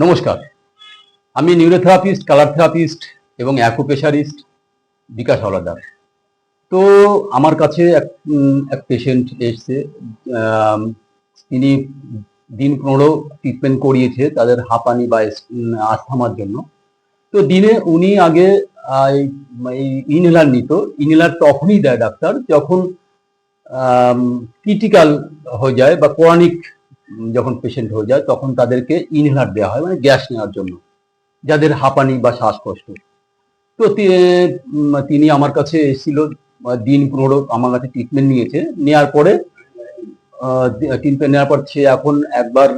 নমস্কার, আমি নিউরোথেরাপিস্ট, colour therapist এবং অ্যাকুপ্রেশারিস্ট বিকাশ হাওলাদার। তো আমার কাছে এক পেশেন্ট এসছে। তিনি দিন 15 ট্রিটমেন্ট করিয়েছে তাদের হাঁপানি বা আस्थমার জন্য। তো দিনে উনি আগে এই ইনহেলার নিত। ইনহেলার তখনই দেয় ডাক্তার যখন ক্রিটিক্যাল হয়ে যায় বা ক্রনিক যখন পেশেন্ট হয়ে যায় তখন তাদেরকে ইনহেলার দেওয়া হয়, মানে গ্যাস নেওয়ার জন্য, যাদের হাঁপানি বা শ্বাসকষ্ট। তো তিনি আমার কাছে এসেছিল, দিন 15 আমার কাছে ট্রিটমেন্ট নিয়েছে। নেওয়ার পরে ট্রিটমেন্ট নেওয়ার পর সে এখন একবার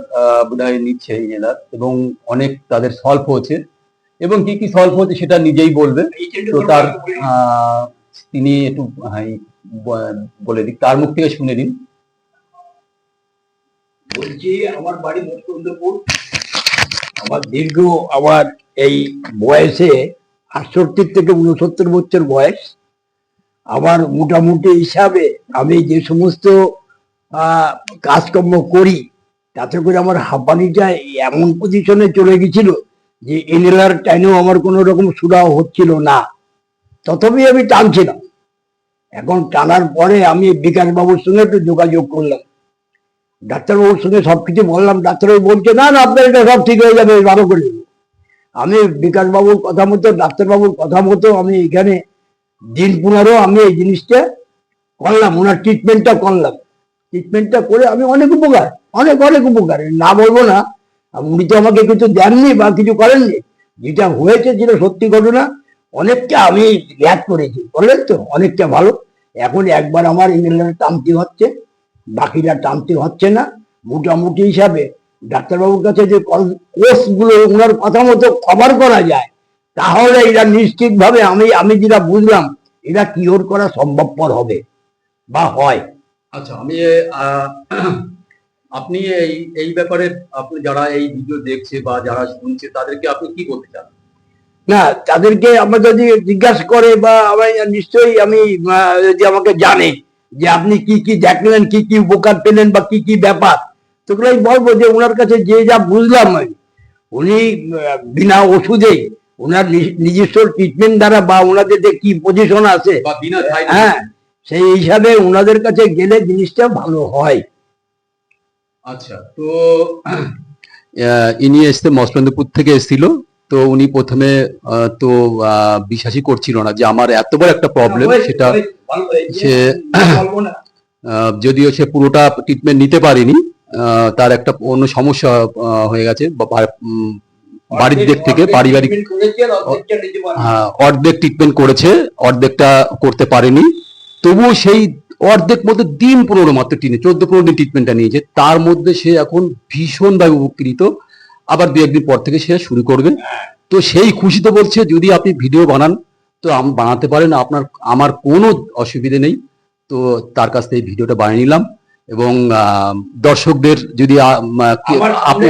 বোধহয় নিচ্ছে ইনহেলার এবং অনেক তাদের সলভ হয়েছে এবং কি কি সলভ হয়েছে সেটা নিজেই বলবে। তো তার তিনি একটু বলে দিক, তার মুখ থেকে শুনে নিন। বলছি, আমার বাড়ি মুকুন্দপুর। আমার এই বয়সে 68 থেকে 69 বছর বয়স। আমার মোটামুটি হিসাবে আমি যে সমস্ত কাজকর্ম করি তাতে করে আমার হাঁপানিটা এমন পজিশনে চলে গেছিল যে ইনহেলার টাইনেও আমার কোনো রকম সুরাহ হচ্ছিল না, তথাপি আমি টানছিলাম। এখন টানার পরে আমি বিকাশবাবুর সঙ্গে একটু যোগাযোগ করলাম, ডাক্তারবাবুর সঙ্গে সবকিছু বললাম। ডাক্তারবাবু বলছে না না, আপনার এটা সব ঠিক হয়ে যাবে, ভালো করে দেবো। আমি বিকাশবাবুর কথা মতো, ডাক্তারবাবুর কথা মতো আমি এখানে দিন 15 আমি এই জিনিসটা করলাম, ওনার ট্রিটমেন্টটা করলাম। ট্রিটমেন্টটা করে আমি অনেক উপকার, অনেক অনেক উপকার না বলবো না। উনি তো আমাকে কিছু দেননি বা কিছু করেননি, যেটা হয়েছে যেটা সত্যি ঘটনা। অনেকটা আমি রিয়াক্ট করেছি, বললেন তো, অনেকটা ভালো। এখন একবার আমার ইনহেলার টানতে হচ্ছে, বাকিটা টানতে হচ্ছে না। মোটামুটি হিসাবে ডাক্তারবাবুর কাছে যে কোর্স গুলো ওনার কথা মতো কভার করা যায়, তাহলে এটা নিশ্চিত ভাবে আমি যেটা বুঝলাম, এটা কিওর করা সম্ভবপর হবে বা হয়। আচ্ছা, আমি আপনি এই ব্যাপারে আপনি যারা এই ভিডিও দেখছে বা যারা শুনছে তাদেরকে আপনি কি বলতে চান? না, তাদেরকে আমরা যদি জিজ্ঞাসা করে বা নিশ্চয়ই আমি যদি আমাকে জানে যে আপনি কি কি দেখলেন, কি কি উপকার পেলেন বা কি কি ব্যাপার, তোগুলো আমি বলবো যে ওনার কাছে যে যা বুঝলাম আমি, উনি বিনা ওষুধে ওনার নিজস্ব ট্রিটমেন্ট দ্বারা বা ওনাদের যে কি পজিশন আছে, হ্যাঁ, সেই হিসাবে ওনাদের কাছে গেলে জিনিসটা ভালো হয়। আচ্ছা, তো ইনি এসছে মসলন্দপুর থেকে এসেছিল। তো উনি প্রথমে তো বিশ্বাসই করছিল না যে আমার এত বড় একটা প্রবলেম, সেটা সে যদিও সে পুরোটা ট্রিটমেন্ট নিতে পারেনি, তার একটা অন্য সমস্যা হয়ে গেছে বাড়ির দিক থেকে, পারিবারিক। অর্ধেক ট্রিটমেন্ট করেছে, অর্ধেকটা করতে পারেনি। তবুও সেই অর্ধেক মধ্যে দিন 15 মাত্র 14-15 দিন ট্রিটমেন্টটা নিয়েছে, তার মধ্যে সে এখন ভীষণভাবে উপকৃত। আবার 2-1 দিন পর থেকে সে শুরু করবে। তো সেই খুশিতে বলছে যদি আপনি ভিডিও বানান তো বানাতে পারেন, আমার কোনো অসুবিধে নেই। তো তার কাছ থেকে ভিডিওটা বানিয়ে নিলাম এবং দর্শকদের যদি আপনি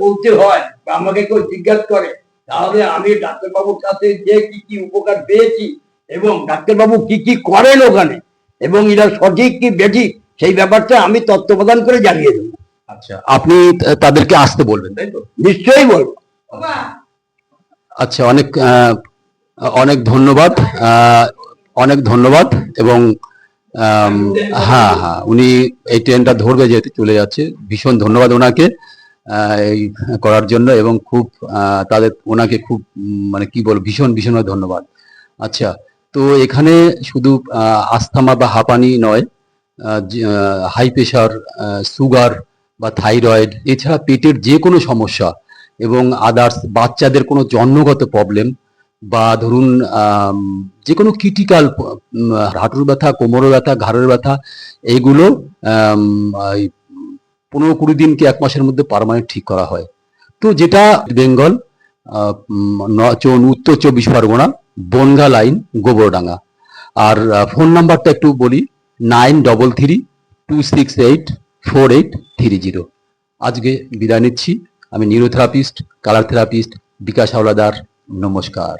বলতে হয় বা আমাকে কেউ জিজ্ঞাসা করে, তাহলে আমি ডাক্তারবাবুর কাছে যে কি কি উপকার পেয়েছি এবং ডাক্তারবাবু কি কি করেন ওখানে এবং এটা সঠিক কি বেঠিক, সেই ব্যাপারটা আমি তথ্য প্রদান করে জানিয়ে দেবো। আচ্ছা, আপনি তাদেরকে আসতে বলবেন, তাই তো? নিশ্চয়ই বলবো। আচ্ছা, অনেক অনেক ধন্যবাদ, অনেক ধন্যবাদ। এবং হ্যাঁ হ্যাঁ, উনি এই ট্রেনটা ধরবে, যেহেতু চলে যাচ্ছে। ভীষণ ধন্যবাদ ওনাকে এই করার জন্য এবং খুব ওনাকে খুব মানে কি বলবো, ভীষণ ভীষণ ধন্যবাদ। আচ্ছা, তো এখানে শুধু আস্থমা বা হাঁপানি নয়, হাই প্রেশার, সুগার বা থাইরয়েড, এছাড়া পেটের যে কোনো সমস্যা এবং আদার্স বাচ্চাদের কোনো জন্মগত প্রবলেম বা ধরুন যে কোনো ক্রিটিক্যাল হাঁটুর ব্যথা, কোমরের ব্যথা, ঘাড়ের ব্যথা, এইগুলো 15-20 দিন কি 1 মাসের মধ্যে পার্মানেন্ট ঠিক করা হয়। তো যেটা বেঙ্গল, উত্তর 24 পরগনা, বনগা লাইন, গোবরডাঙ্গা। আর ফোন নাম্বারটা একটু বলি, 9332684830। আজকে বিদায় নিচ্ছি। আমি নিউরোথেরাপিস্ট, কালার থেরাপিস্ট বিকাশ হাওলাদার। নমস্কার।